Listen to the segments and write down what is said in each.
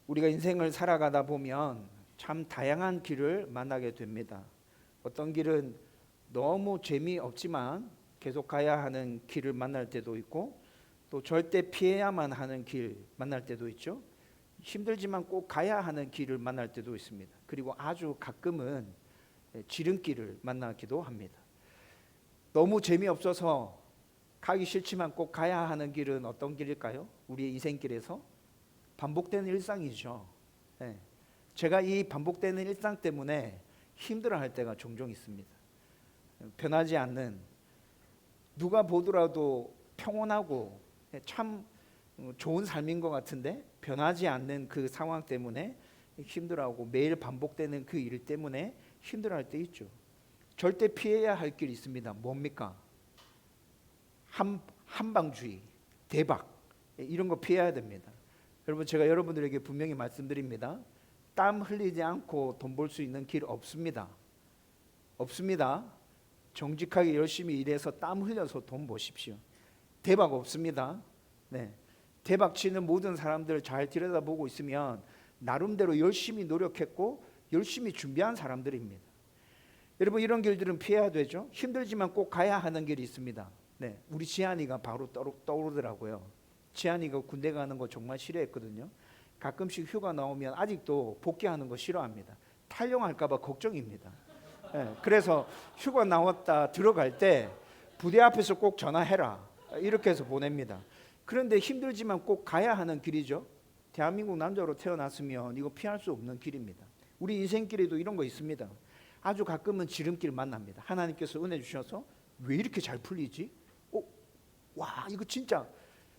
우리가 인생을 살아가다 보면 참 다양한 길을 만나게 됩니다. 어떤 길은 너무 재미없지만 계속 가야 하는 길을 만날 때도 있고, 또 절대 피해야만 하는 길 만날 때도 있죠. 힘들지만 꼭 가야 하는 길을 만날 때도 있습니다. 그리고 아주 가끔은 지름길을 만나기도 합니다. 너무 재미없어서 가기 싫지만 꼭 가야 하는 길은 어떤 길일까요? 우리의 인생길에서 반복되는 일상이죠. 네. 제가 이 반복되는 일상 때문에 힘들어할 때가 종종 있습니다. 변하지 않는, 누가 보더라도 평온하고 참 좋은 삶인 것 같은데 변하지 않는 그 상황 때문에 힘들어하고, 매일 반복되는 그 일 때문에 힘들어할 때 있죠. 절대 피해야 할 길이 있습니다. 뭡니까? 한방주의, 대박, 이런 거 피해야 됩니다. 여러분, 제가 여러분들에게 분명히 말씀드립니다. 땀 흘리지 않고 돈 벌 수 있는 길 없습니다. 없습니다. 정직하게 열심히 일해서 땀 흘려서 돈 버십시오. 대박 없습니다. 네. 대박 치는 모든 사람들 잘 들여다보고 있으면 나름대로 열심히 노력했고 열심히 준비한 사람들입니다. 여러분, 이런 길들은 피해야 되죠. 힘들지만 꼭 가야 하는 길이 있습니다. 네, 우리 지한이가 바로 떠오르더라고요. 지한이가 군대 가는 거 정말 싫어했거든요. 가끔씩 휴가 나오면 아직도 복귀하는 거 싫어합니다. 탈영할까 봐 걱정입니다. 네, 그래서 휴가 나왔다 들어갈 때 부대 앞에서 꼭 전화해라, 이렇게 해서 보냅니다. 그런데 힘들지만 꼭 가야 하는 길이죠. 대한민국 남자로 태어났으면 이거 피할 수 없는 길입니다. 우리 인생길에도 이런 거 있습니다. 아주 가끔은 지름길 만납니다. 하나님께서 은혜 주셔서 왜 이렇게 잘 풀리지? 와, 이거 진짜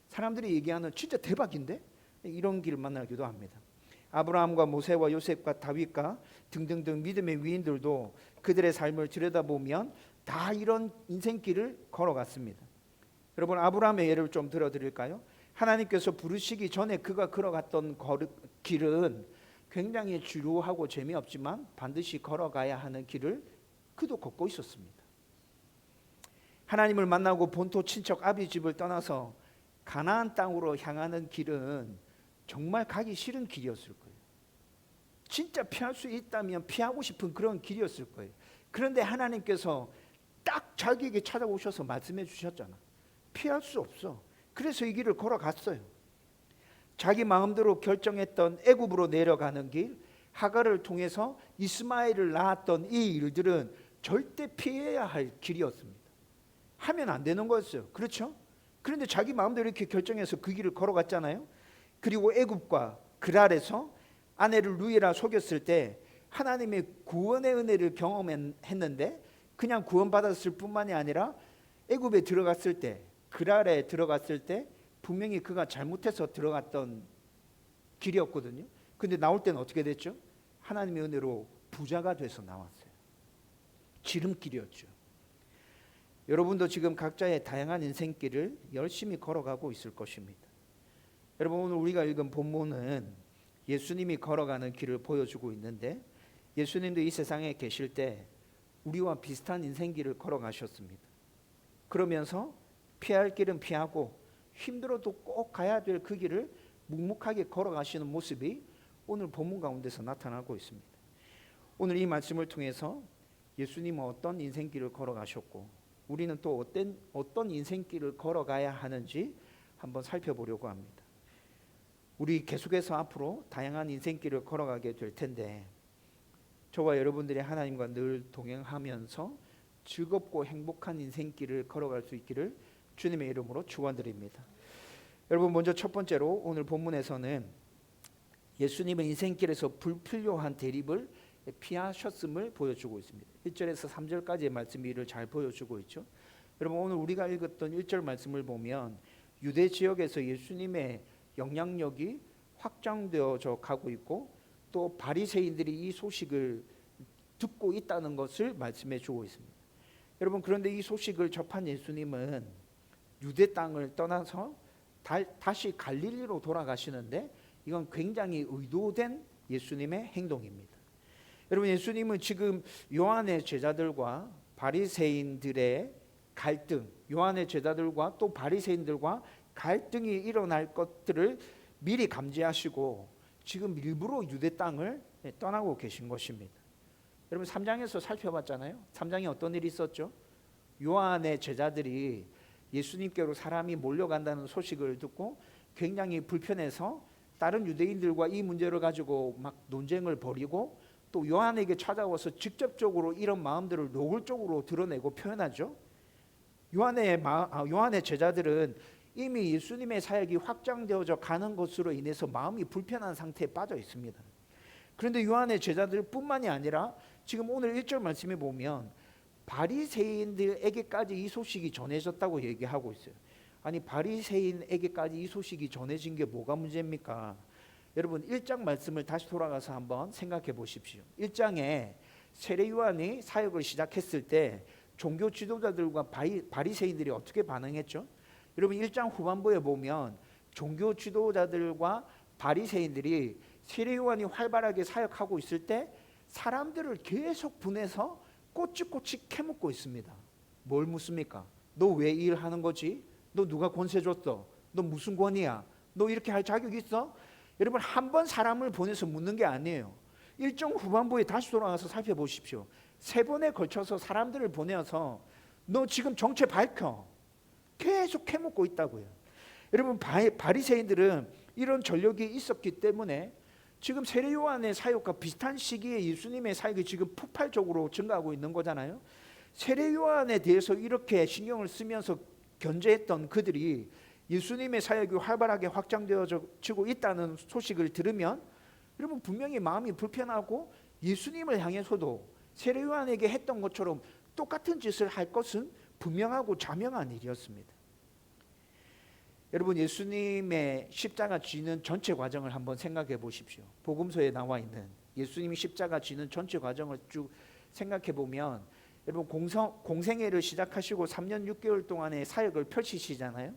사람들이 얘기하는 진짜 대박인데? 이런 길을 만나기도 합니다. 아브라함과 모세와 요셉과 다윗과 등등등 믿음의 위인들도 그들의 삶을 들여다보면 다 이런 인생길을 걸어갔습니다. 여러분, 아브라함의 예를 좀 들어드릴까요? 하나님께서 부르시기 전에 그가 걸어갔던 길은 굉장히 지루하고 재미없지만 반드시 걸어가야 하는 길을 그도 걷고 있었습니다. 하나님을 만나고 본토 친척 아비 집을 떠나서 가나안 땅으로 향하는 길은 정말 가기 싫은 길이었을 거예요. 진짜 피할 수 있다면 피하고 싶은 그런 길이었을 거예요. 그런데 하나님께서 딱 자기에게 찾아오셔서 말씀해 주셨잖아. 피할 수 없어. 그래서 이 길을 걸어갔어요. 자기 마음대로 결정했던 애굽으로 내려가는 길, 하갈을 통해서 이스마엘을 낳았던 이 일들은 절대 피해야 할 길이었습니다. 하면 안 되는 거였어요. 그렇죠? 그런데 자기 마음대로 이렇게 결정해서 그 길을 걸어갔잖아요. 그리고 애굽과 그랄에서 아내를 루엘라 속였을 때 하나님의 구원의 은혜를 경험했는데, 그냥 구원받았을 뿐만이 아니라 애굽에 들어갔을 때, 그랄에 들어갔을 때 분명히 그가 잘못해서 들어갔던 길이었거든요. 근데 나올 때는 어떻게 됐죠? 하나님의 은혜로 부자가 돼서 나왔어요. 지름길이었죠. 여러분도 지금 각자의 다양한 인생길을 열심히 걸어가고 있을 것입니다. 여러분, 오늘 우리가 읽은 본문은 예수님이 걸어가는 길을 보여주고 있는데, 예수님도 이 세상에 계실 때 우리와 비슷한 인생길을 걸어가셨습니다. 그러면서 피할 길은 피하고 힘들어도 꼭 가야 될 그 길을 묵묵하게 걸어가시는 모습이 오늘 본문 가운데서 나타나고 있습니다. 오늘 이 말씀을 통해서 예수님은 어떤 인생길을 걸어가셨고 우리는 또 어떤 인생길을 걸어가야 하는지 한번 살펴보려고 합니다. 우리 계속해서 앞으로 다양한 인생길을 걸어가게 될 텐데, 저와 여러분들이 하나님과 늘 동행하면서 즐겁고 행복한 인생길을 걸어갈 수 있기를 주님의 이름으로 축원드립니다. 여러분, 먼저 첫 번째로 오늘 본문에서는 예수님은 인생길에서 불필요한 대립을 피하셨음을 보여주고 있습니다. 1절에서 3절까지의 말씀이 이를 잘 보여주고 있죠. 여러분, 오늘 우리가 읽었던 1절 말씀을 보면 유대 지역에서 예수님의 영향력이 확장되어져 가고 있고, 또 바리새인들이 이 소식을 듣고 있다는 것을 말씀해 주고 있습니다. 여러분, 그런데 이 소식을 접한 예수님은 유대 땅을 떠나서 다시 갈릴리로 돌아가시는데, 이건 굉장히 의도된 예수님의 행동입니다. 여러분, 예수님은 지금 요한의 제자들과 바리새인들의 갈등, 요한의 제자들과 또 바리새인들과 갈등이 일어날 것들을 미리 감지하시고 지금 일부러 유대 땅을 떠나고 계신 것입니다. 여러분 3장에서 살펴봤잖아요. 3장에 어떤 일이 있었죠? 요한의 제자들이 예수님께로 사람이 몰려간다는 소식을 듣고 굉장히 불편해서 다른 유대인들과 이 문제를 가지고 막 논쟁을 벌이고 또 요한에게 찾아와서 직접적으로 이런 마음들을 노골적으로 드러내고 표현하죠. 요한의 제자들은 이미 예수님의 사역이 확장되어져 가는 것으로 인해서 마음이 불편한 상태에 빠져 있습니다. 그런데 요한의 제자들뿐만이 아니라 지금 오늘 1절 말씀에 보면 바리새인들에게까지 이 소식이 전해졌다고 얘기하고 있어요. 아니 바리새인에게까지 이 소식이 전해진 게 뭐가 문제입니까? 여러분 1장 말씀을 다시 돌아가서 한번 생각해 보십시오. 1장에 세례 요한이 사역을 시작했을 때 종교 지도자들과 바리새인들이 어떻게 반응했죠? 여러분 1장 후반부에 보면 종교 지도자들과 바리새인들이 세례 요한이 활발하게 사역하고 있을 때 사람들을 계속 분해서 꼬치꼬치 캐묻고 있습니다. 뭘 묻습니까? 너 왜 일하는 거지? 너 누가 권세 줬어? 너 무슨 권위야? 너 이렇게 할 자격 있어? 여러분 한 번 사람을 보내서 묻는 게 아니에요. 일정 후반부에 다시 돌아가서 살펴보십시오. 3번에 걸쳐서 사람들을 보내서 너 지금 정체 밝혀. 계속 캐묻고 있다고요. 여러분 바리새인들은 이런 전력이 있었기 때문에 지금 세례 요한의 사역과 비슷한 시기에 예수님의 사역이 지금 폭발적으로 증가하고 있는 거잖아요. 세례 요한에 대해서 이렇게 신경을 쓰면서 견제했던 그들이 예수님의 사역이 활발하게 확장되어지고 있다는 소식을 들으면 여러분 분명히 마음이 불편하고 예수님을 향해서도 세례 요한에게 했던 것처럼 똑같은 짓을 할 것은 분명하고 자명한 일이었습니다. 여러분 예수님의 십자가 지는 전체 과정을 한번 생각해 보십시오. 복음서에 나와 있는 예수님이 십자가 지는 전체 과정을 쭉 생각해 보면 여러분 공생애를 시작하시고 3년 6개월 동안의 사역을 펼치시잖아요.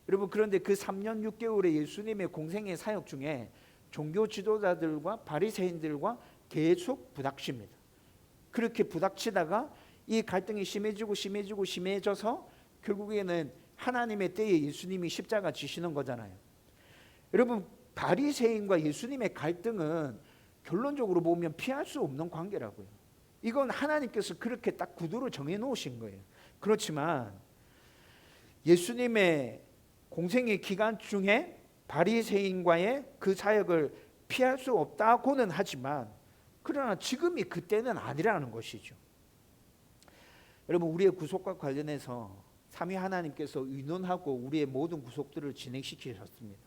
여러분 그런데 그 3년 6개월의 예수님의 공생애 사역 중에 종교 지도자들과 바리새인들과 계속 부닥칩니다. 그렇게 부닥치다가 이 갈등이 심해져서 결국에는 하나님의 때에 예수님이 십자가 지시는 거잖아요. 여러분 바리새인과 예수님의 갈등은 결론적으로 보면 피할 수 없는 관계라고요. 이건 하나님께서 그렇게 딱 구도를 정해 놓으신 거예요. 그렇지만 예수님의 공생의 기간 중에 바리새인과의 그 사역을 피할 수 없다고는 하지만 그러나 지금이 그때는 아니라는 것이죠. 여러분 우리의 구속과 관련해서 삼위 하나님께서 의논하고 우리의 모든 구속들을 진행시키셨습니다.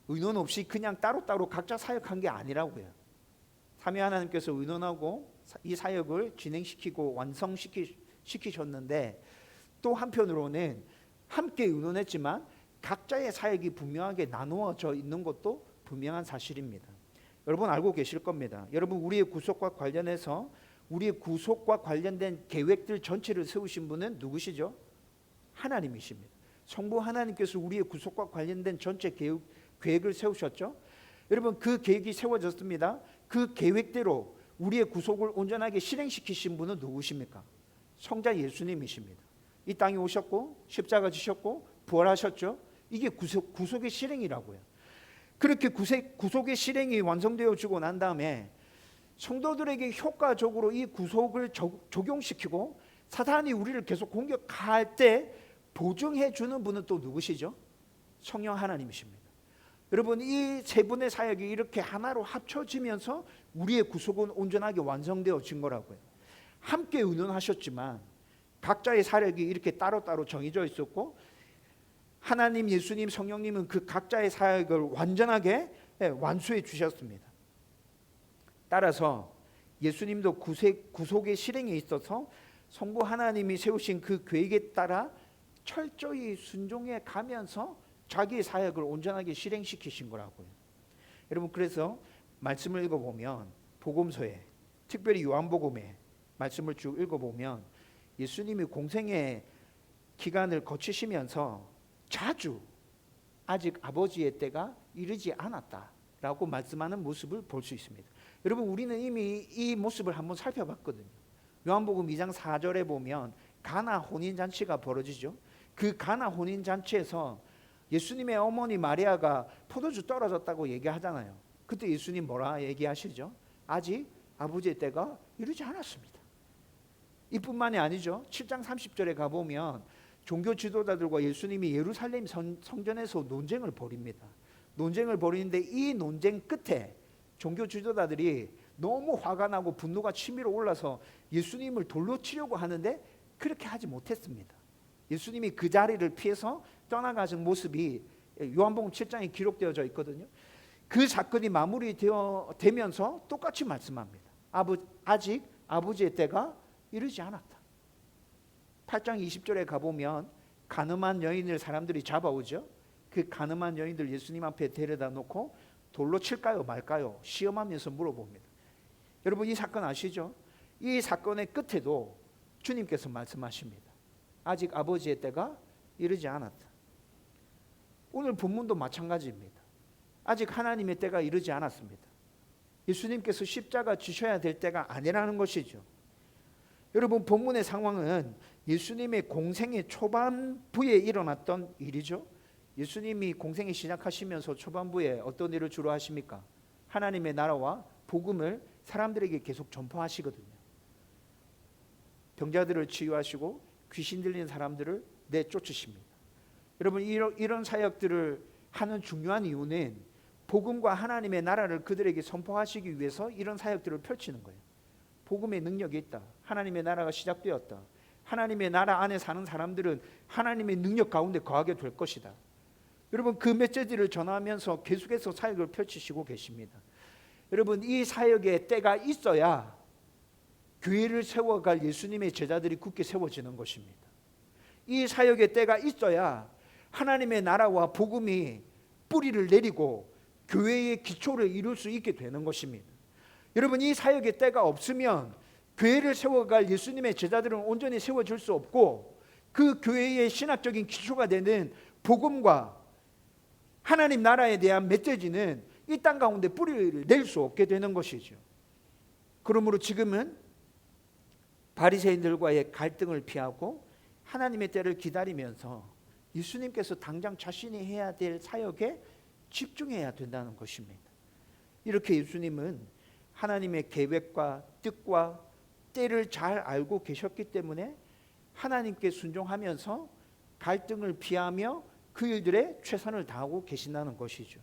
의논 없이 그냥 따로따로 각자 사역한 게 아니라고요. 삼위 하나님께서 의논하고 이 사역을 진행시키고 완성시키셨는데 또 한편으로는 함께 의논했지만 각자의 사역이 분명하게 나누어져 있는 것도 분명한 사실입니다. 여러분 알고 계실 겁니다. 여러분 우리의 구속과 관련해서 우리의 구속과 관련된 계획들 전체를 세우신 분은 누구시죠? 하나님이십니다. 성부 하나님께서 우리의 구속과 관련된 전체 계획을 세우셨죠. 여러분 그 계획이 세워졌습니다. 그 계획대로 우리의 구속을 온전하게 실행시키신 분은 누구십니까? 성자 예수님이십니다. 이 땅에 오셨고 십자가 지셨고 부활하셨죠. 이게 구속의 실행이라고요. 그렇게 구속의 실행이 완성되어지고 난 다음에 성도들에게 효과적으로 이 구속을 적용시키고 사탄이 우리를 계속 공격할 때 보증해 주는 분은 또 누구시죠? 성령 하나님이십니다. 여러분 이 세 분의 사역이 이렇게 하나로 합쳐지면서 우리의 구속은 온전하게 완성되어진 거라고요. 함께 의논하셨지만 각자의 사역이 이렇게 따로따로 정해져 있었고 하나님, 예수님, 성령님은 그 각자의 사역을 완전하게 완수해 주셨습니다. 따라서 예수님도 구속의 실행에 있어서 성부 하나님이 세우신 그 계획에 따라 철저히 순종해 가면서 자기의 사역을 온전하게 실행시키신 거라고요. 여러분 그래서 말씀을 읽어보면 복음서에 특별히 요한복음에 말씀을 쭉 읽어보면 예수님이 공생의 기간을 거치시면서 자주 아직 아버지의 때가 이르지 않았다라고 말씀하는 모습을 볼 수 있습니다. 여러분 우리는 이미 이 모습을 한번 살펴봤거든요. 요한복음 2장 4절에 보면 가나 혼인잔치가 벌어지죠. 그 가나 혼인잔치에서 예수님의 어머니 마리아가 포도주 떨어졌다고 얘기하잖아요. 그때 예수님 뭐라 얘기하시죠? 아직 아버지의 때가 이르지 않았습니다. 이뿐만이 아니죠. 7장 30절에 가보면 종교 지도자들과 예수님이 예루살렘 성전에서 논쟁을 벌입니다. 논쟁을 벌이는데 이 논쟁 끝에 종교 지도자들이 너무 화가 나고 분노가 치밀어 올라서 예수님을 돌로 치려고 하는데 그렇게 하지 못했습니다. 예수님이 그 자리를 피해서 떠나가신 모습이 요한복음 7장에 기록되어져 있거든요. 그 사건이 마무리되면서 똑같이 말씀합니다. 아직 아버지의 때가 이르지 않았다. 8장 20절에 가보면 가늠한 여인을 사람들이 잡아오죠. 그 가늠한 여인들 예수님 앞에 데려다 놓고 돌로 칠까요 말까요 시험하면서 물어봅니다. 여러분 이 사건 아시죠? 이 사건의 끝에도 주님께서 말씀하십니다. 아직 아버지의 때가 이르지 않았다. 오늘 본문도 마찬가지입니다. 아직 하나님의 때가 이르지 않았습니다. 예수님께서 십자가 지셔야 될 때가 아니라는 것이죠. 여러분 본문의 상황은 예수님의 공생의 초반부에 일어났던 일이죠. 예수님이 공생이 시작하시면서 초반부에 어떤 일을 주로 하십니까? 하나님의 나라와 복음을 사람들에게 계속 전파하시거든요. 병자들을 치유하시고 귀신 들린 사람들을 내쫓으십니다. 여러분 이런 사역들을 하는 중요한 이유는 복음과 하나님의 나라를 그들에게 선포하시기 위해서 이런 사역들을 펼치는 거예요. 복음의 능력이 있다. 하나님의 나라가 시작되었다. 하나님의 나라 안에 사는 사람들은 하나님의 능력 가운데 거하게 될 것이다. 여러분 그 메시지를 전하면서 계속해서 사역을 펼치시고 계십니다. 여러분 이 사역의 때가 있어야 교회를 세워갈 예수님의 제자들이 굳게 세워지는 것입니다. 이 사역의 때가 있어야 하나님의 나라와 복음이 뿌리를 내리고 교회의 기초를 이룰 수 있게 되는 것입니다. 여러분 이 사역의 때가 없으면 교회를 세워갈 예수님의 제자들은 온전히 세워질 수 없고 그 교회의 신학적인 기초가 되는 복음과 하나님 나라에 대한 메시지는 이 땅 가운데 뿌리를 낼 수 없게 되는 것이죠. 그러므로 지금은 바리새인들과의 갈등을 피하고 하나님의 때를 기다리면서 예수님께서 당장 자신이 해야 될 사역에 집중해야 된다는 것입니다. 이렇게 예수님은 하나님의 계획과 뜻과 때를 잘 알고 계셨기 때문에 하나님께 순종하면서 갈등을 피하며 그 일들에 최선을 다하고 계신다는 것이죠.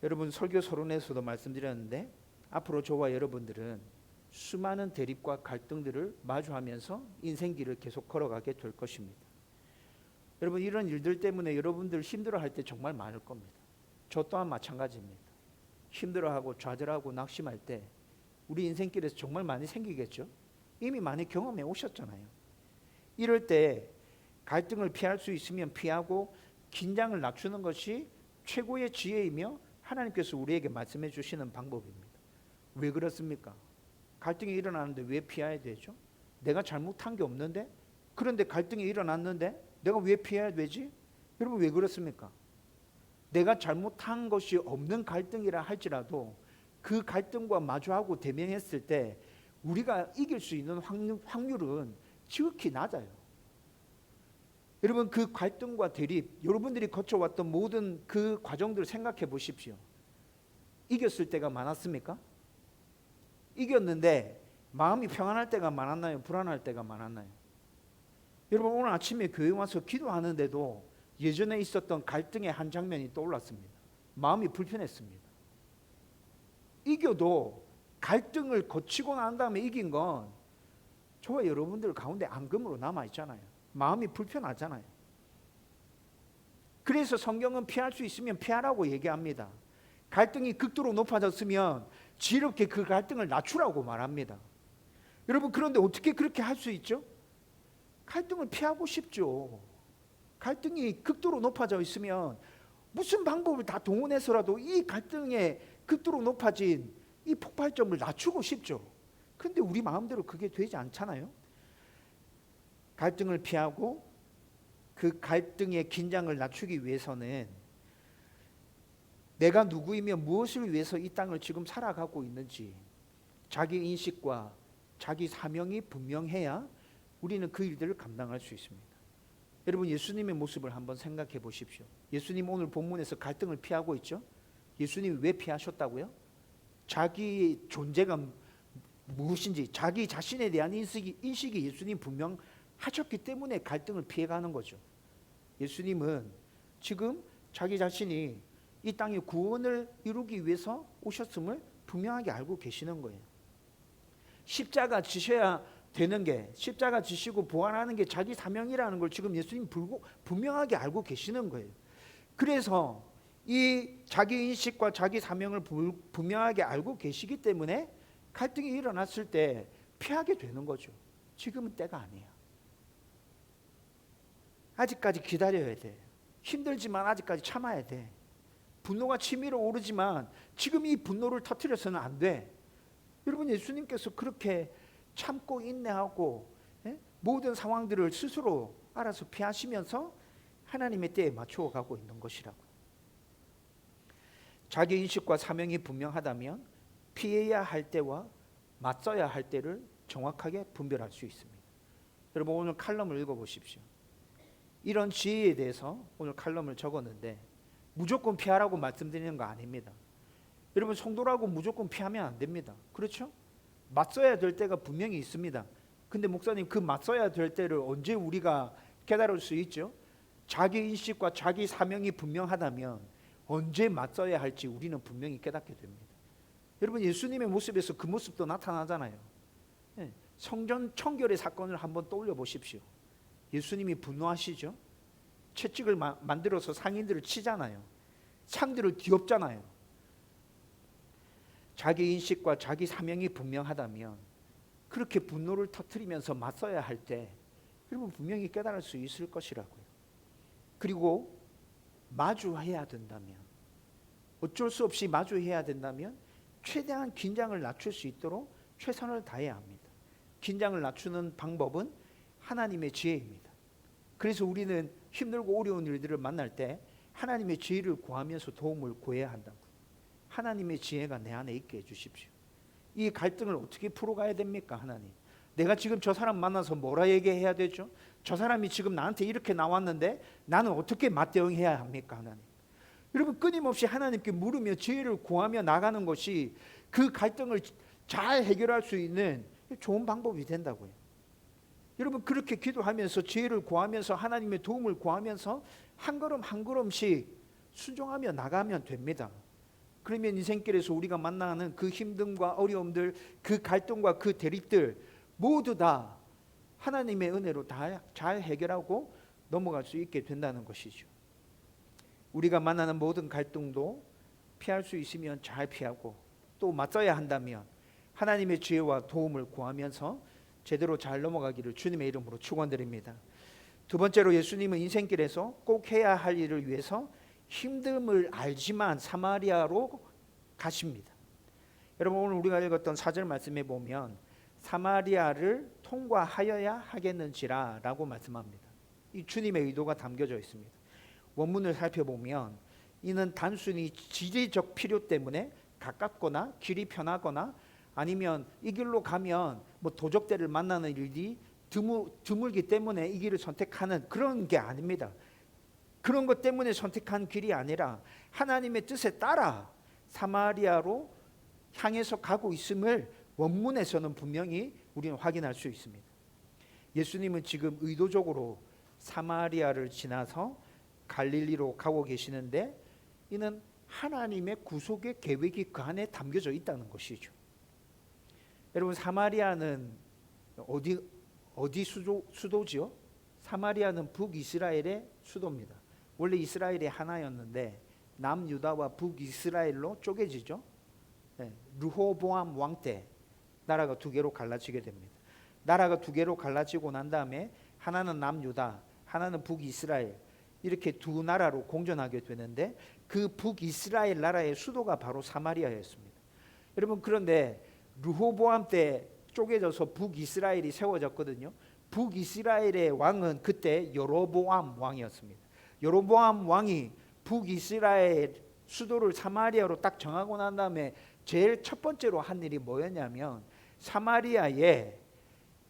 여러분 설교 서론에서도 말씀드렸는데 앞으로 저와 여러분들은 수많은 대립과 갈등들을 마주하면서 인생길을 계속 걸어가게 될 것입니다. 여러분 이런 일들 때문에 여러분들 힘들어할 때 정말 많을 겁니다. 저 또한 마찬가지입니다. 힘들어하고 좌절하고 낙심할 때 우리 인생길에서 정말 많이 생기겠죠. 이미 많이 경험해 오셨잖아요. 이럴 때 갈등을 피할 수 있으면 피하고 긴장을 낮추는 것이 최고의 지혜이며 하나님께서 우리에게 말씀해 주시는 방법입니다. 왜 그렇습니까? 갈등이 일어나는데 왜 피해야 되죠? 내가 잘못한 게 없는데? 그런데 갈등이 일어났는데 내가 왜 피해야 되지? 여러분 왜 그렇습니까? 내가 잘못한 것이 없는 갈등이라 할지라도 그 갈등과 마주하고 대면했을 때 우리가 이길 수 있는 확률은 지극히 낮아요. 여러분 그 갈등과 대립, 여러분들이 거쳐왔던 모든 그 과정들을 생각해 보십시오. 이겼을 때가 많았습니까? 이겼는데 마음이 평안할 때가 많았나요? 불안할 때가 많았나요? 여러분 오늘 아침에 교회 와서 기도하는데도 예전에 있었던 갈등의 한 장면이 떠올랐습니다. 마음이 불편했습니다. 이겨도 갈등을 거치고 난 다음에 이긴 건 저와 여러분들 가운데 앙금으로 남아있잖아요. 마음이 불편하잖아요. 그래서 성경은 피할 수 있으면 피하라고 얘기합니다. 갈등이 극도로 높아졌으면 지혜롭게 그 갈등을 낮추라고 말합니다. 여러분 그런데 어떻게 그렇게 할 수 있죠? 갈등을 피하고 싶죠. 갈등이 극도로 높아져 있으면 무슨 방법을 다 동원해서라도 이 갈등에 극도로 높아진 이 폭발점을 낮추고 싶죠. 그런데 우리 마음대로 그게 되지 않잖아요. 갈등을 피하고 그 갈등의 긴장을 낮추기 위해서는 내가 누구이며 무엇을 위해서 이 땅을 지금 살아가고 있는지 자기 인식과 자기 사명이 분명해야 우리는 그 일들을 감당할 수 있습니다. 여러분 예수님의 모습을 한번 생각해 보십시오. 예수님 오늘 본문에서 갈등을 피하고 있죠. 예수님이 왜 피하셨다고요? 자기 존재가 무엇인지 자기 자신에 대한 인식이 예수님 분명하셨기 때문에 갈등을 피해가는 거죠. 예수님은 지금 자기 자신이 이 땅의 구원을 이루기 위해서 오셨음을 분명하게 알고 계시는 거예요. 십자가 지셔야 되는 게, 십자가 지시고 부활하는 게 자기 사명이라는 걸 지금 예수님 분명하게 알고 계시는 거예요. 그래서 이 자기 인식과 자기 사명을 분명하게 알고 계시기 때문에 갈등이 일어났을 때 피하게 되는 거죠. 지금은 때가 아니야. 아직까지 기다려야 돼. 힘들지만 아직까지 참아야 돼. 분노가 치밀어 오르지만 지금 이 분노를 터뜨려서는 안 돼. 여러분 예수님께서 그렇게 참고 인내하고 모든 상황들을 스스로 알아서 피하시면서 하나님의 때에 맞추어 가고 있는 것이라고요. 자기 인식과 사명이 분명하다면 피해야 할 때와 맞서야 할 때를 정확하게 분별할 수 있습니다. 여러분 오늘 칼럼을 읽어보십시오. 이런 지혜에 대해서 오늘 칼럼을 적었는데 무조건 피하라고 말씀드리는 거 아닙니다. 여러분 성도라고 무조건 피하면 안 됩니다. 그렇죠? 맞서야 될 때가 분명히 있습니다. 근데 목사님 그 맞서야 될 때를 언제 우리가 깨달을 수 있죠? 자기 인식과 자기 사명이 분명하다면 언제 맞서야 할지 우리는 분명히 깨닫게 됩니다. 여러분 예수님의 모습에서 그 모습도 나타나잖아요. 성전 청결의 사건을 한번 떠올려 보십시오. 예수님이 분노하시죠? 채찍을 만들어서 상인들을 치잖아요. 상들을 뒤엎잖아요. 자기 인식과 자기 사명이 분명하다면 그렇게 분노를 터뜨리면서 맞서야 할 때 여러분 분명히 깨달을 수 있을 것이라고요. 그리고 마주해야 된다면, 어쩔 수 없이 마주해야 된다면 최대한 긴장을 낮출 수 있도록 최선을 다해야 합니다. 긴장을 낮추는 방법은 하나님의 지혜입니다. 그래서 우리는 힘들고 어려운 일들을 만날 때 하나님의 지혜를 구하면서 도움을 구해야 한다고요. 하나님의 지혜가 내 안에 있게 해주십시오. 이 갈등을 어떻게 풀어가야 됩니까? 하나님, 내가 지금 저 사람 만나서 뭐라 얘기해야 되죠? 저 사람이 지금 나한테 이렇게 나왔는데 나는 어떻게 맞대응해야 합니까? 하나님, 여러분 끊임없이 하나님께 물으며 지혜를 구하며 나가는 것이 그 갈등을 잘 해결할 수 있는 좋은 방법이 된다고요. 여러분 그렇게 기도하면서 지혜를 구하면서 하나님의 도움을 구하면서 한 걸음 한 걸음씩 순종하며 나가면 됩니다. 그러면 인생길에서 우리가 만나는 그 힘듦과 어려움들, 그 갈등과 그 대립들 모두 다 하나님의 은혜로 다 잘 해결하고 넘어갈 수 있게 된다는 것이죠. 우리가 만나는 모든 갈등도 피할 수 있으면 잘 피하고 또 맞서야 한다면 하나님의 지혜와 도움을 구하면서 제대로 잘 넘어가기를 주님의 이름으로 축원드립니다. 두 번째로 예수님은 인생길에서 꼭 해야 할 일을 위해서 힘듦을 알지만 사마리아로 가십니다. 여러분 오늘 우리가 읽었던 4절 말씀에 보면 사마리아를 통과하여야 하겠는지라 라고 말씀합니다. 이 주님의 의도가 담겨져 있습니다. 원문을 살펴보면 이는 단순히 지리적 필요 때문에 가깝거나 길이 편하거나 아니면 이 길로 가면 뭐 도적들을 만나는 일이 드물기 때문에 이 길을 선택하는 그런 게 아닙니다. 그런 것 때문에 선택한 길이 아니라 하나님의 뜻에 따라 사마리아로 향해서 가고 있음을 원문에서는 분명히 우리는 확인할 수 있습니다. 예수님은 지금 의도적으로 사마리아를 지나서 갈릴리로 가고 계시는데 이는 하나님의 구속의 계획이 그 안에 담겨져 있다는 것이죠. 여러분 사마리아는 어디 수도지요? 사마리아는 북이스라엘의 수도입니다. 원래 이스라엘이 하나였는데 남유다와 북이스라엘로 쪼개지죠. 르호보암 왕 때 나라가 두 개로 갈라지게 됩니다. 나라가 두 개로 갈라지고 난 다음에 하나는 남유다, 하나는 북이스라엘 이렇게 두 나라로 공존하게 되는데 그 북이스라엘 나라의 수도가 바로 사마리아였습니다. 여러분 그런데 르호보암 때 쪼개져서 북이스라엘이 세워졌거든요. 북이스라엘의 왕은 그때 여로보암 왕이었습니다. 여로보암 왕이 북이스라엘 수도를 사마리아로 딱 정하고 난 다음에 제일 첫 번째로 한 일이 뭐였냐면 사마리아에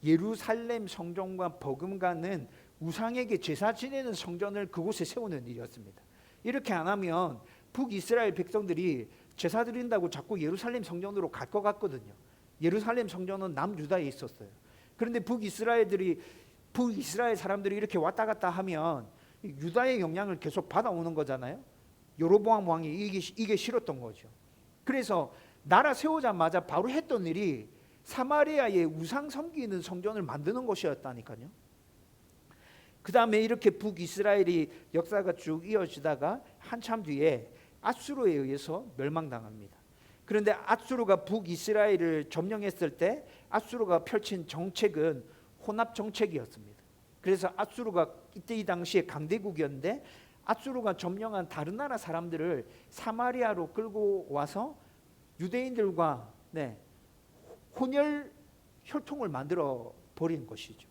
예루살렘 성전과 버금가는 우상에게 제사 지내는 성전을 그곳에 세우는 일이었습니다. 이렇게 안 하면 북이스라엘 백성들이 제사 드린다고 자꾸 예루살렘 성전으로 갈 것 같거든요. 예루살렘 성전은 남유다에 있었어요. 그런데 북이스라엘 사람들이 이렇게 왔다 갔다 하면 유다의 영향을 계속 받아오는 거잖아요. 여로보암 왕이 이게 싫었던 거죠. 그래서 나라 세우자마자 바로 했던 일이 사마리아에 우상 섬기는 성전을 만드는 것이었다니까요. 그 다음에 이렇게 북이스라엘이 역사가 쭉 이어지다가 한참 뒤에 아수르에 의해서 멸망당합니다. 그런데 아수르가 북이스라엘을 점령했을 때 아수르가 펼친 정책은 혼합 정책이었습니다. 그래서 아수르가 이때 이 당시에 강대국이었는데 아수르가 점령한 다른 나라 사람들을 사마리아로 끌고 와서 유대인들과 혼혈 혈통을 만들어 버린 것이죠.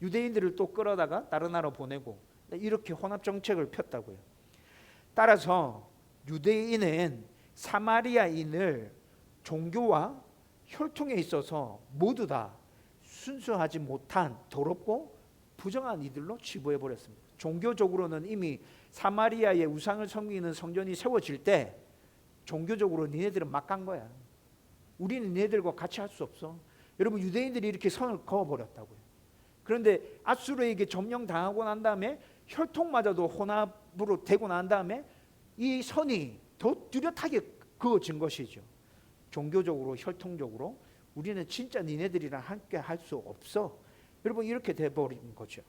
유대인들을 또 끌어다가 다른 나라 보내고 이렇게 혼합 정책을 폈다고요. 따라서 유대인은 사마리아인을 종교와 혈통에 있어서 모두 다 순수하지 못한 더럽고 부정한 이들로 치부해 버렸습니다. 종교적으로는 이미 사마리아의 우상을 섬기는 성전이 세워질 때 종교적으로 니네들은 막 간 거야. 우리는 니네들과 같이 할 수 없어. 여러분, 유대인들이 이렇게 선을 그어버렸다고요. 그런데 아수르에게 점령당하고 난 다음에 혈통마저도 혼합으로 되고 난 다음에 이 선이 더 뚜렷하게 그어진 것이죠. 종교적으로 혈통적으로 우리는 진짜 니네들이랑 함께 할 수 없어. 여러분, 이렇게 돼버린 거죠.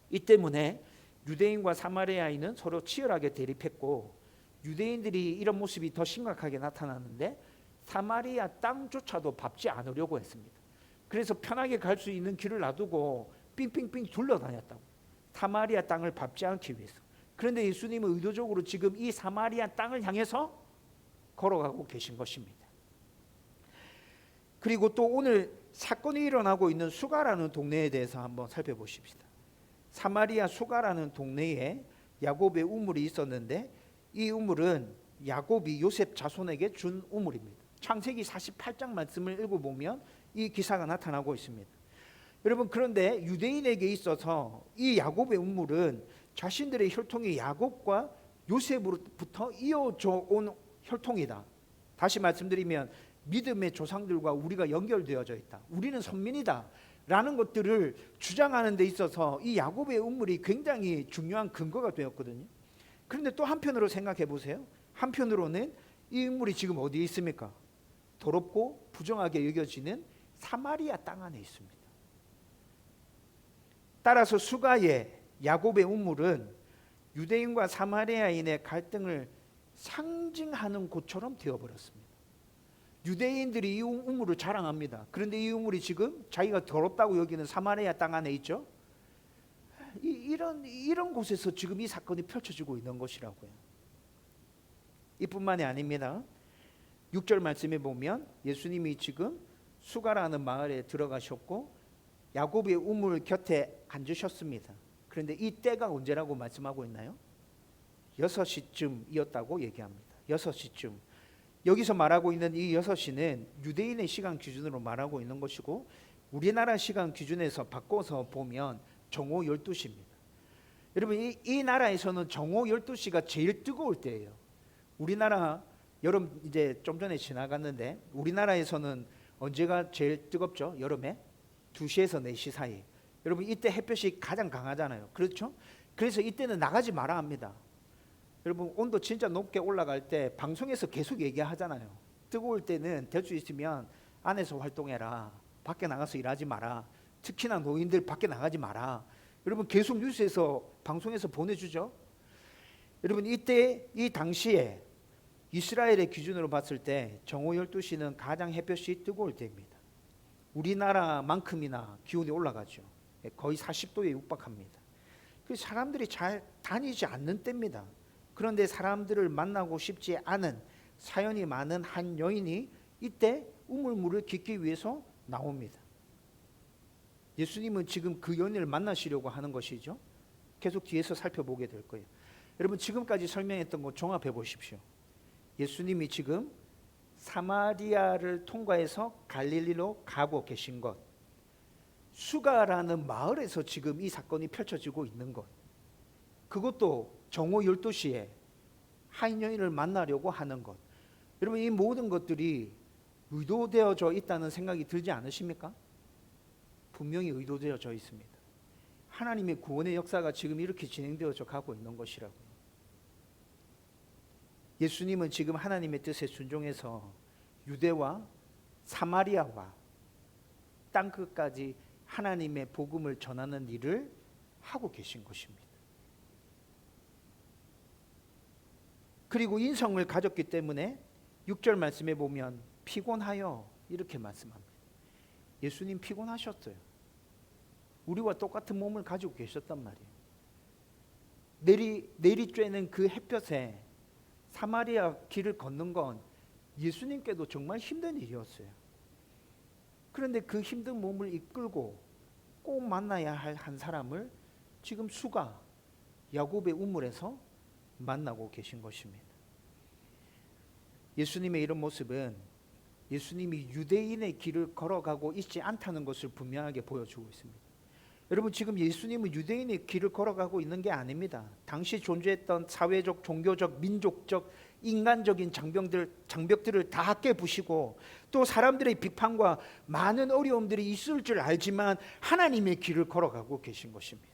이 때문에 유대인과 사마리아인은 서로 치열하게 대립했고 유대인들이 이런 모습이 더 심각하게 나타났는데 사마리아 땅조차도 밟지 않으려고 했습니다. 그래서 편하게 갈 수 있는 길을 놔두고 삥삥삥 둘러다녔다고. 사마리아 땅을 밟지 않기 위해서. 그런데 예수님은 의도적으로 지금 이 사마리아 땅을 향해서 걸어가고 계신 것입니다. 그리고 또 오늘 사건이 일어나고 있는 수가라는 동네에 대해서 한번 살펴보십시다. 사마리아 수가라는 동네에 야곱의 우물이 있었는데 이 우물은 야곱이 요셉 자손에게 준 우물입니다. 창세기 48장 말씀을 읽어보면 이 기사가 나타나고 있습니다. 여러분, 그런데 유대인에게 있어서 이 야곱의 우물은 자신들의 혈통이 야곱과 요셉으로부터 이어져 온 혈통이다. 다시 말씀드리면 믿음의 조상들과 우리가 연결되어져 있다. 우리는 선민이다 라는 것들을 주장하는 데 있어서 이 야곱의 우물이 굉장히 중요한 근거가 되었거든요. 그런데 또 한편으로 생각해 보세요. 한편으로는 이 우물이 지금 어디에 있습니까? 더럽고 부정하게 여겨지는 사마리아 땅 안에 있습니다. 따라서 수가의 야곱의 우물은 유대인과 사마리아인의 갈등을 상징하는 곳처럼 되어버렸습니다. 유대인들이 이 우물을 자랑합니다. 그런데 이 우물이 지금 자기가 더럽다고 여기는 사마리아 땅 안에 있죠. 이런 곳에서 지금 이 사건이 펼쳐지고 있는 것이라고요. 이뿐만이 아닙니다. 6절 말씀에 보면 예수님이 지금 수가라는 마을에 들어가셨고 야곱의 우물 곁에 앉으셨습니다. 그런데 이 때가 언제라고 말씀하고 있나요? 6시쯤이었다고 얘기합니다. 6시쯤. 여기서 말하고 있는 이 6시는 유대인의 시간 기준으로 말하고 있는 것이고 우리나라 시간 기준에서 바꿔서 보면 정오 12시입니다. 여러분, 이 나라에서는 정오 12시가 제일 뜨거울 때예요. 우리나라 여름 이제 좀 전에 지나갔는데 우리나라에서는 언제가 제일 뜨겁죠? 여름에 2시에서 4시 사이. 여러분, 이때 햇볕이 가장 강하잖아요. 그렇죠? 그래서 이때는 나가지 마라 합니다. 여러분, 온도 진짜 높게 올라갈 때 방송에서 계속 얘기하잖아요. 뜨거울 때는 될 수 있으면 안에서 활동해라. 밖에 나가서 일하지 마라. 특히나 노인들 밖에 나가지 마라. 여러분, 계속 뉴스에서 방송에서 보내주죠. 여러분, 이때 이 당시에 이스라엘의 기준으로 봤을 때 정오 12시는 가장 햇볕이 뜨거울 때입니다. 우리나라만큼이나 기온이 올라가죠. 거의 40도에 육박합니다. 그래서 사람들이 잘 다니지 않는 때입니다. 그런데 사람들을 만나고 싶지 않은 사연이 많은 한 여인이 이때 우물물을 깃기 위해서 나옵니다. 예수님은 지금 그 여인을 만나시려고 하는 것이죠. 계속 뒤에서 살펴보게 될 거예요. 여러분, 지금까지 설명했던 거 종합해 보십시오. 예수님이 지금 사마리아를 통과해서 갈릴리로 가고 계신 것, 수가라는 마을에서 지금 이 사건이 펼쳐지고 있는 것, 그것도 정오 12시에 한 여인을 만나려고 하는 것, 여러분 이 모든 것들이 의도되어져 있다는 생각이 들지 않으십니까? 분명히 의도되어져 있습니다. 하나님의 구원의 역사가 지금 이렇게 진행되어져 가고 있는 것이라고요. 예수님은 지금 하나님의 뜻에 순종해서 유대와 사마리아와 땅끝까지 하나님의 복음을 전하는 일을 하고 계신 것입니다. 그리고 인성을 가졌기 때문에 6절 말씀에 보면 피곤하여 이렇게 말씀합니다. 예수님 피곤하셨어요. 우리와 똑같은 몸을 가지고 계셨단 말이에요. 내리쬐는 그 햇볕에 사마리아 길을 걷는 건 예수님께도 정말 힘든 일이었어요. 그런데 그 힘든 몸을 이끌고 꼭 만나야 할 한 사람을 지금 수가 야곱의 우물에서 만나고 계신 것입니다. 예수님의 이런 모습은 예수님이 유대인의 길을 걸어가고 있지 않다는 것을 분명하게 보여주고 있습니다. 여러분 지금 예수님은 유대인의 길을 걸어가고 있는 게 아닙니다. 당시 존재했던 사회적, 종교적, 민족적, 인간적인 장벽들을 다 깨부시고 또 사람들의 비판과 많은 어려움들이 있을 줄 알지만 하나님의 길을 걸어가고 계신 것입니다.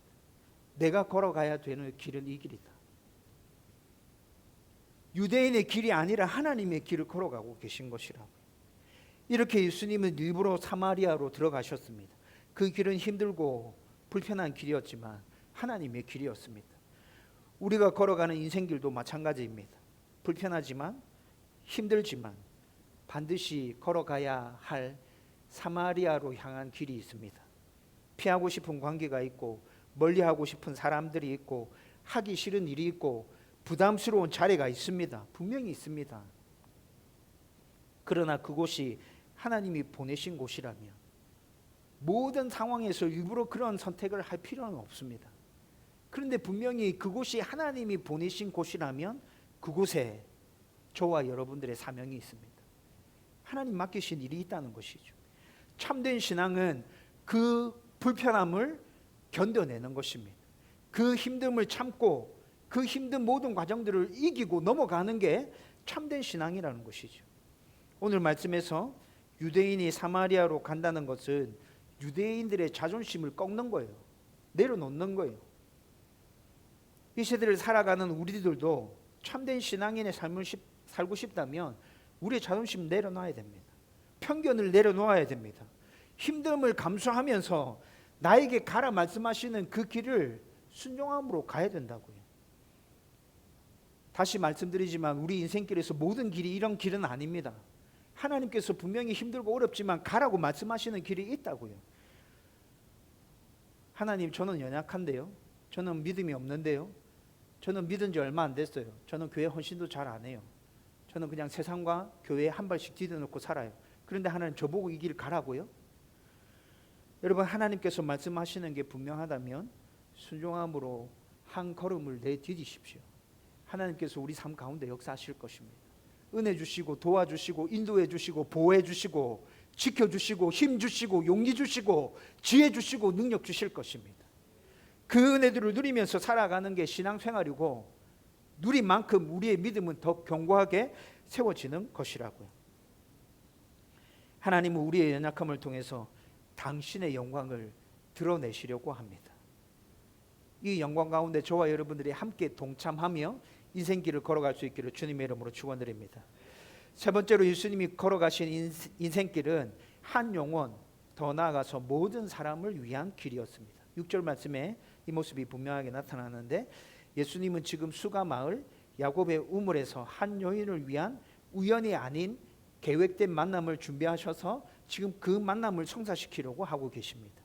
내가 걸어가야 되는 길은 이 길이다. 유대인의 길이 아니라 하나님의 길을 걸어가고 계신 것이라고. 이렇게 예수님은 일부러 사마리아로 들어가셨습니다. 그 길은 힘들고 불편한 길이었지만 하나님의 길이었습니다. 우리가 걸어가는 인생길도 마찬가지입니다. 불편하지만 힘들지만 반드시 걸어가야 할 사마리아로 향한 길이 있습니다. 피하고 싶은 관계가 있고 멀리하고 싶은 사람들이 있고 하기 싫은 일이 있고 부담스러운 자리가 있습니다. 분명히 있습니다. 그러나 그곳이 하나님이 보내신 곳이라면 모든 상황에서 일부러 그런 선택을 할 필요는 없습니다. 그런데 분명히 그곳이 하나님이 보내신 곳이라면 그곳에 저와 여러분들의 사명이 있습니다. 하나님 맡기신 일이 있다는 것이죠. 참된 신앙은 그 불편함을 견뎌내는 것입니다. 그 힘듦을 참고 그 힘든 모든 과정들을 이기고 넘어가는 게 참된 신앙이라는 것이죠. 오늘 말씀에서 유대인이 사마리아로 간다는 것은 유대인들의 자존심을 꺾는 거예요. 내려놓는 거예요. 이 세대를 살아가는 우리들도 참된 신앙인의 삶을 살고 싶다면 우리의 자존심 내려놔야 됩니다. 편견을 내려놓아야 됩니다. 힘듦을 감수하면서 나에게 가라 말씀하시는 그 길을 순종함으로 가야 된다고요. 다시 말씀드리지만 우리 인생길에서 모든 길이 이런 길은 아닙니다. 하나님께서 분명히 힘들고 어렵지만 가라고 말씀하시는 길이 있다고요. 하나님, 저는 연약한데요. 저는 믿음이 없는데요. 저는 믿은 지 얼마 안 됐어요. 저는 교회 헌신도 잘 안 해요. 저는 그냥 세상과 교회에 한 발씩 디뎌놓고 살아요. 그런데 하나님 저보고 이 길 가라고요? 여러분, 하나님께서 말씀하시는 게 분명하다면 순종함으로 한 걸음을 내디디십시오. 하나님께서 우리 삶 가운데 역사하실 것입니다. 은혜 주시고 도와주시고 인도해 주시고 보호해 주시고 지켜주시고 힘 주시고 용기 주시고 지혜 주시고 능력 주실 것입니다. 그 은혜들을 누리면서 살아가는 게 신앙생활이고 누린 만큼 우리의 믿음은 더 견고하게 세워지는 것이라고요. 하나님은 우리의 연약함을 통해서 당신의 영광을 드러내시려고 합니다. 이 영광 가운데 저와 여러분들이 함께 동참하며 인생길을 걸어갈 수 있기를 주님의 이름으로 축원드립니다. 세 번째로 예수님이 걸어가신 인생길은 한 영혼, 더 나아가서 모든 사람을 위한 길이었습니다. 6절 말씀에 이 모습이 분명하게 나타나는데 예수님은 지금 수가 마을 야곱의 우물에서 한 여인을 위한 우연이 아닌 계획된 만남을 준비하셔서 지금 그 만남을 성사시키려고 하고 계십니다.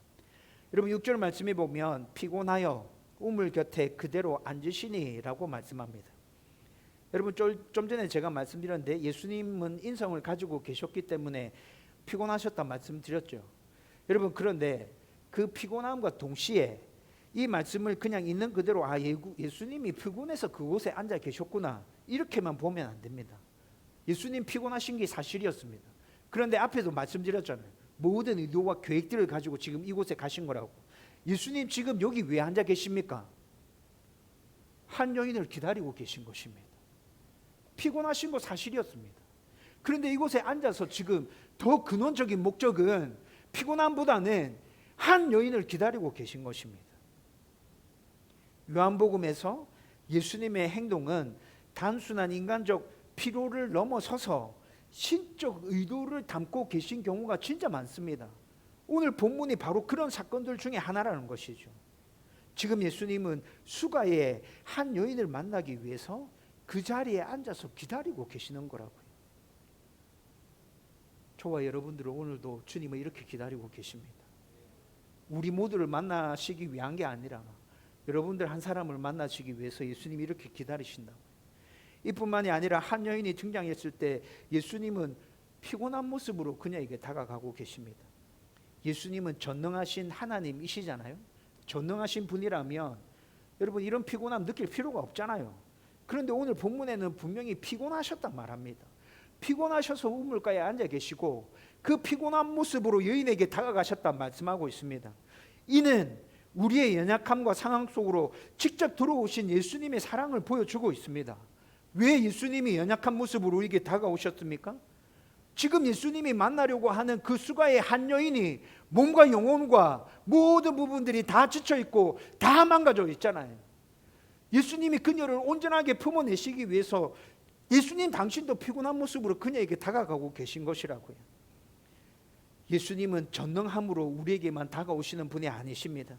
여러분 6절 말씀에 보면 피곤하여 우물 곁에 그대로 앉으시니라고 말씀합니다. 여러분 좀 전에 제가 말씀드렸는데 예수님은 인성을 가지고 계셨기 때문에 피곤하셨다 말씀드렸죠. 여러분 그런데 그 피곤함과 동시에 이 말씀을 그냥 있는 그대로 예수님이 피곤해서 그곳에 앉아 계셨구나 이렇게만 보면 안 됩니다. 예수님 피곤하신 게 사실이었습니다. 그런데 앞에도 말씀드렸잖아요. 모든 의도와 계획들을 가지고 지금 이곳에 가신 거라고. 예수님 지금 여기 왜 앉아 계십니까? 한 여인을 기다리고 계신 것입니다. 피곤하신 거 사실이었습니다. 그런데 이곳에 앉아서 지금 더 근원적인 목적은 피곤함보다는 한 여인을 기다리고 계신 것입니다. 요한복음에서 예수님의 행동은 단순한 인간적 필요를 넘어서서 신적 의도를 담고 계신 경우가 진짜 많습니다. 오늘 본문이 바로 그런 사건들 중에 하나라는 것이죠. 지금 예수님은 수가의 한 여인을 만나기 위해서 그 자리에 앉아서 기다리고 계시는 거라고요. 저와 여러분들은 오늘도 주님을 이렇게 기다리고 계십니다. 우리 모두를 만나시기 위한 게 아니라 여러분들 한 사람을 만나시기 위해서 예수님이 이렇게 기다리신다고요. 이뿐만이 아니라 한 여인이 등장했을 때 예수님은 피곤한 모습으로 그녀에게 다가가고 계십니다. 예수님은 전능하신 하나님이시잖아요. 전능하신 분이라면 여러분 이런 피곤함 느낄 필요가 없잖아요. 그런데 오늘 본문에는 분명히 피곤하셨단 말합니다. 피곤하셔서 우물가에 앉아 계시고 그 피곤한 모습으로 여인에게 다가가셨단 말씀하고 있습니다. 이는 우리의 연약함과 상황 속으로 직접 들어오신 예수님의 사랑을 보여주고 있습니다. 왜 예수님이 연약한 모습으로 우리에게 다가오셨습니까? 지금 예수님이 만나려고 하는 그 수가의 한 여인이 몸과 영혼과 모든 부분들이 다 지쳐있고 다 망가져 있잖아요. 예수님이 그녀를 온전하게 품어내시기 위해서 예수님 당신도 피곤한 모습으로 그녀에게 다가가고 계신 것이라고요. 예수님은 전능함으로 우리에게만 다가오시는 분이 아니십니다.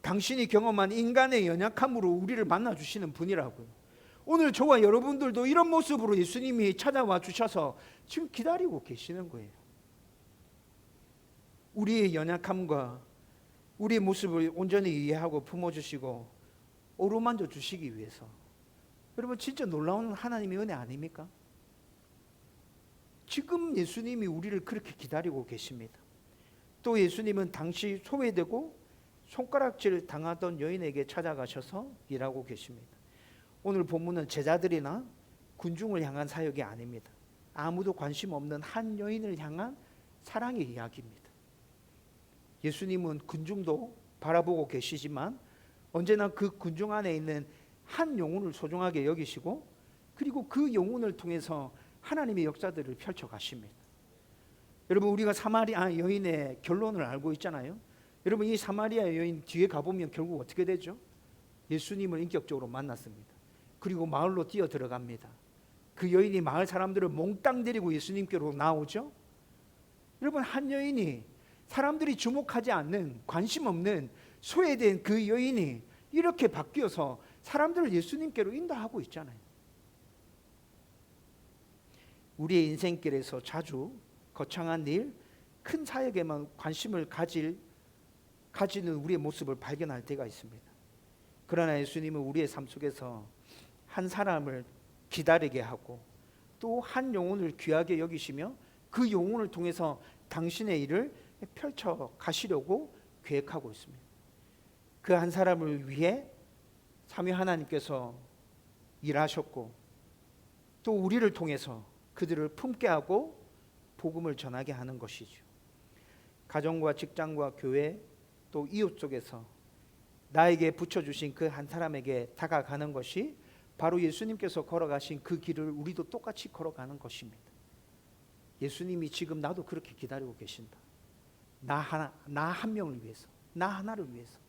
당신이 경험한 인간의 연약함으로 우리를 만나주시는 분이라고요. 오늘 저와 여러분들도 이런 모습으로 예수님이 찾아와 주셔서 지금 기다리고 계시는 거예요. 우리의 연약함과 우리의 모습을 온전히 이해하고 품어주시고 어루만져 주시기 위해서. 여러분 진짜 놀라운 하나님의 은혜 아닙니까? 지금 예수님이 우리를 그렇게 기다리고 계십니다. 또 예수님은 당시 소외되고 손가락질 당하던 여인에게 찾아가셔서 일하고 계십니다. 오늘 본문은 제자들이나 군중을 향한 사역이 아닙니다. 아무도 관심 없는 한 여인을 향한 사랑의 이야기입니다. 예수님은 군중도 바라보고 계시지만 언제나 그 군중 안에 있는 한 영혼을 소중하게 여기시고 그리고 그 영혼을 통해서 하나님의 역사들을 펼쳐 가십니다. 여러분 우리가 사마리아 여인의 결론을 알고 있잖아요. 여러분 이 사마리아 여인 뒤에 가보면 결국 어떻게 되죠? 예수님을 인격적으로 만났습니다. 그리고 마을로 뛰어 들어갑니다. 그 여인이 마을 사람들을 몽땅 데리고 예수님께로 나오죠. 여러분 한 여인이 사람들이 주목하지 않는 관심 없는 소외된 그 여인이 이렇게 바뀌어서 사람들을 예수님께로 인도하고 있잖아요. 우리의 인생길에서 자주 거창한 일, 큰 사역에만 관심을 가지는 우리의 모습을 발견할 때가 있습니다. 그러나 예수님은 우리의 삶 속에서 한 사람을 기다리게 하고 또 한 영혼을 귀하게 여기시며 그 영혼을 통해서 당신의 일을 펼쳐 가시려고 계획하고 있습니다. 그 한 사람을 위해 삼위 하나님께서 일하셨고 또 우리를 통해서 그들을 품게 하고 복음을 전하게 하는 것이죠. 가정과 직장과 교회 또 이웃 속에서 나에게 붙여주신 그 한 사람에게 다가가는 것이 바로 예수님께서 걸어가신 그 길을 우리도 똑같이 걸어가는 것입니다. 예수님이 지금 나도 그렇게 기다리고 계신다. 나 한 명을 위해서, 나 하나를 위해서.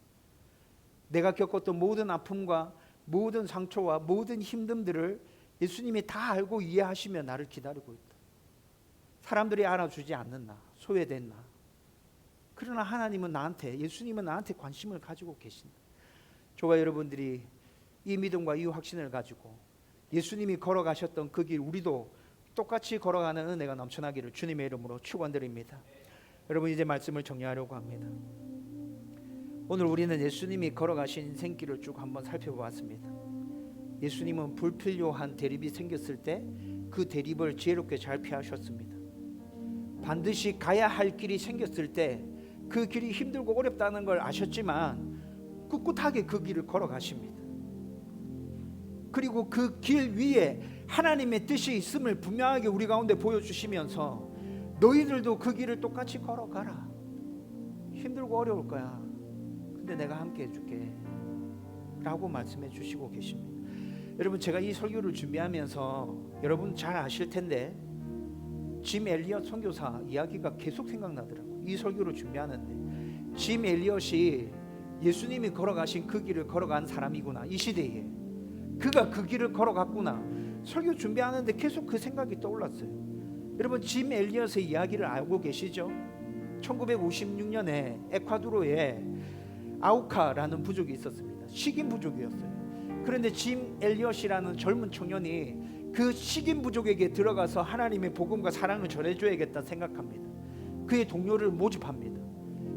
내가 겪었던 모든 아픔과 모든 상처와 모든 힘듦들을 예수님이 다 알고 이해하시며 나를 기다리고 있다. 사람들이 알아주지 않는 나, 소외된 나. 그러나 하나님은 나한테, 예수님은 나한테 관심을 가지고 계신다. 저와 여러분들이 이 믿음과 이 확신을 가지고 예수님이 걸어가셨던 그 길 우리도 똑같이 걸어가는 은혜가 넘쳐나기를 주님의 이름으로 축원드립니다. 여러분 이제 말씀을 정리하려고 합니다. 오늘 우리는 예수님이 걸어가신 인생길을 쭉 한번 살펴보았습니다. 예수님은 불필요한 대립이 생겼을 때 그 대립을 지혜롭게 잘 피하셨습니다. 반드시 가야 할 길이 생겼을 때 그 길이 힘들고 어렵다는 걸 아셨지만 꿋꿋하게 그 길을 걸어가십니다. 그리고 그 길 위에 하나님의 뜻이 있음을 분명하게 우리 가운데 보여주시면서 너희들도 그 길을 똑같이 걸어가라. 힘들고 어려울 거야. 근데 내가 함께 해줄게 라고 말씀해 주시고 계십니다. 여러분, 제가 이 설교를 준비하면서 여러분 잘 아실 텐데 짐 엘리엇 선교사 이야기가 계속 생각나더라고요. 이 설교를 준비하는데 짐 엘리엇이 예수님이 걸어가신 그 길을 걸어간 사람이구나. 이 시대에 그가 그 길을 걸어갔구나. 설교 준비하는데 계속 그 생각이 떠올랐어요. 여러분, 짐 엘리엇의 이야기를 알고 계시죠? 1956년에 에콰도르에 아우카라는 부족이 있었습니다. 식인 부족이었어요. 그런데 짐 엘리엇이라는 젊은 청년이 그 식인 부족에게 들어가서 하나님의 복음과 사랑을 전해줘야겠다 생각합니다. 그의 동료를 모집합니다.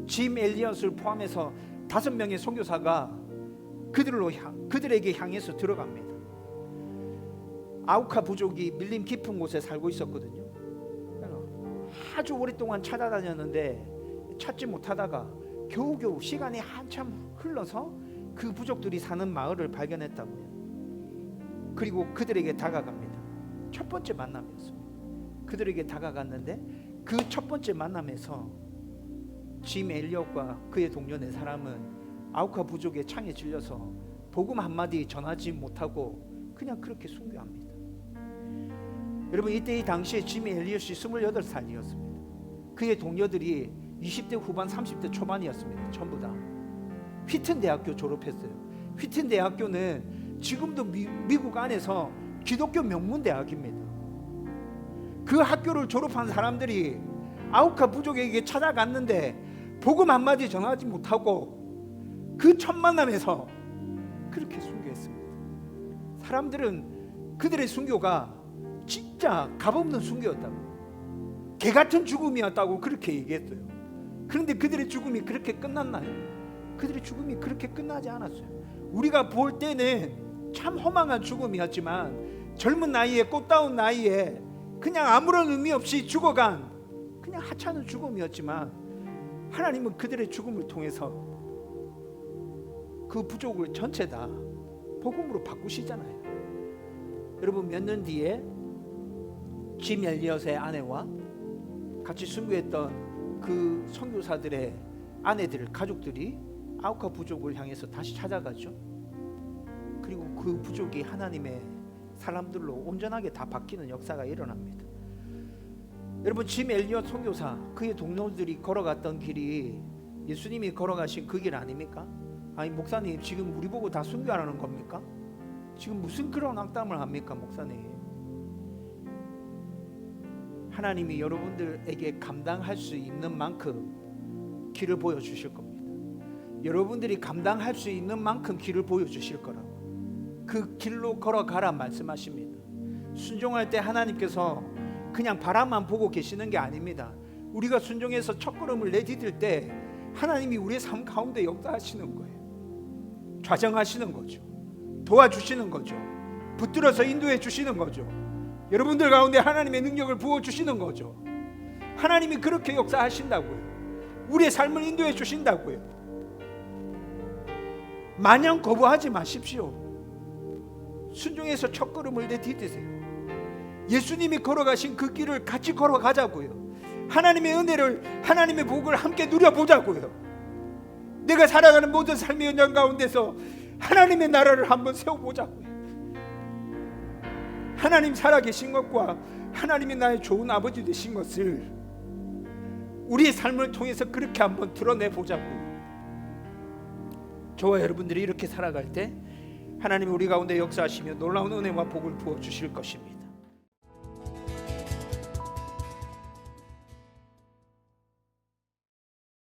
짐 엘리엇을 포함해서 5명의 선교사가 그들에게 향해서 들어갑니다. 아우카 부족이 밀림 깊은 곳에 살고 있었거든요. 아주 오랫동안 찾아다녔는데 찾지 못하다가 겨우겨우 시간이 한참 흘러서 그 부족들이 사는 마을을 발견했다고요. 그리고 그들에게 다가갑니다. 첫 번째 만남이었습니다. 그들에게 다가갔는데 그 첫 번째 만남에서 짐 엘리엇과 그의 동료 4사람은 아우카 부족의 창에 질려서 복음 한마디 전하지 못하고 그냥 그렇게 순교합니다. 여러분, 이때 이 당시에 짐 엘리엇이 28살이었습니다. 그의 동료들이 20대 후반 30대 초반이었습니다. 전부 다 휘튼 대학교 졸업했어요. 휘튼 대학교는 지금도 미국 안에서 기독교 명문 대학입니다. 그 학교를 졸업한 사람들이 아우카 부족에게 찾아갔는데 복음 한마디 전하지 못하고 그 첫 만남에서 그렇게 순교했습니다. 사람들은 그들의 순교가 진짜 값없는 순교였다고, 개 같은 죽음이었다고 그렇게 얘기했어요. 그런데 그들의 죽음이 그렇게 끝났나요? 그들의 죽음이 그렇게 끝나지 않았어요. 우리가 볼 때는 참 허망한 죽음이었지만 젊은 나이에 꽃다운 나이에 그냥 아무런 의미 없이 죽어간 그냥 하찮은 죽음이었지만 하나님은 그들의 죽음을 통해서 그 부족을 전체 다 복음으로 바꾸시잖아요. 여러분, 몇 년 뒤에 짐 엘리엇의 아내와 같이 순교했던 그 선교사들의 아내들, 가족들이 아우카 부족을 향해서 다시 찾아가죠. 그리고 그 부족이 하나님의 사람들로 온전하게 다 바뀌는 역사가 일어납니다. 여러분, 짐 엘리엇 선교사, 그의 동료들이 걸어갔던 길이 예수님이 걸어가신 그 길 아닙니까? 아니, 목사님 지금 우리 보고 다 순교하라는 겁니까? 지금 무슨 그런 악담을 합니까, 목사님? 하나님이 여러분들에게 감당할 수 있는 만큼 길을 보여주실 겁니다. 여러분들이 감당할 수 있는 만큼 길을 보여주실 거라고. 그 길로 걸어가라 말씀하십니다. 순종할 때 하나님께서 그냥 바라만 보고 계시는 게 아닙니다. 우리가 순종해서 첫걸음을 내디딜 때 하나님이 우리의 삶 가운데 역사하시는 거예요. 좌정하시는 거죠. 도와주시는 거죠. 붙들어서 인도해 주시는 거죠. 여러분들 가운데 하나님의 능력을 부어주시는 거죠. 하나님이 그렇게 역사하신다고요. 우리의 삶을 인도해 주신다고요. 마냥 거부하지 마십시오. 순종해서 첫걸음을 내디디세요. 예수님이 걸어가신 그 길을 같이 걸어가자고요. 하나님의 은혜를, 하나님의 복을 함께 누려보자고요. 내가 살아가는 모든 삶의 현장 가운데서 하나님의 나라를 한번 세워보자고요. 하나님 살아계신 것과 하나님이 나의 좋은 아버지 되신 것을 우리의 삶을 통해서 그렇게 한번 드러내보자고요. 저와 여러분들이 이렇게 살아갈 때 하나님이 우리 가운데 역사하시며 놀라운 은혜와 복을 부어주실 것입니다.